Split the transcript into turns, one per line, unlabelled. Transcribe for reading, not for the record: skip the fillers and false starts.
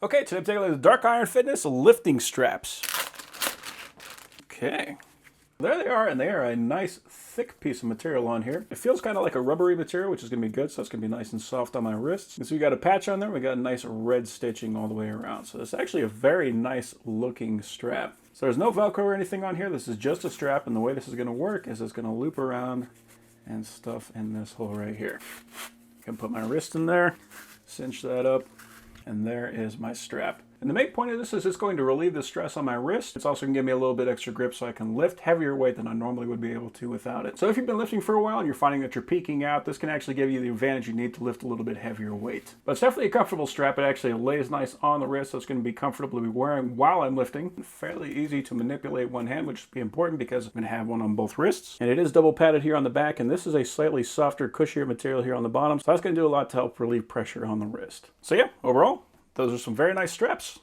Okay, today I'm taking a look at the Dark Iron Fitness lifting straps. Okay. There they are, and they are a nice thick piece of material on here. It feels kind of like a rubbery material, which is going to be good, so it's going to be nice and soft on my wrists. And so we got a patch on there, we got a nice red stitching all the way around. So it's actually a very nice looking strap. So there's no Velcro or anything on here, this is just a strap, and the way this is going to work is it's going to loop around and stuff in this hole right here. I can put my wrist in there, cinch that up, and there is my strap. And the main point of this is it's going to relieve the stress on my wrist. It's also going to give me a little bit extra grip so I can lift heavier weight than I normally would be able to without it. So if you've been lifting for a while and you're finding that you're peaking out, this can actually give you the advantage you need to lift a little bit heavier weight. But it's definitely a comfortable strap. It actually lays nice on the wrist, so it's going to be comfortable to be wearing while I'm lifting. Fairly easy to manipulate one hand, which will be important because I'm going to have one on both wrists. And it is double padded here on the back, and this is a slightly softer, cushier material here on the bottom. So that's going to do a lot to help relieve pressure on the wrist. So yeah, overall, those are some very nice straps.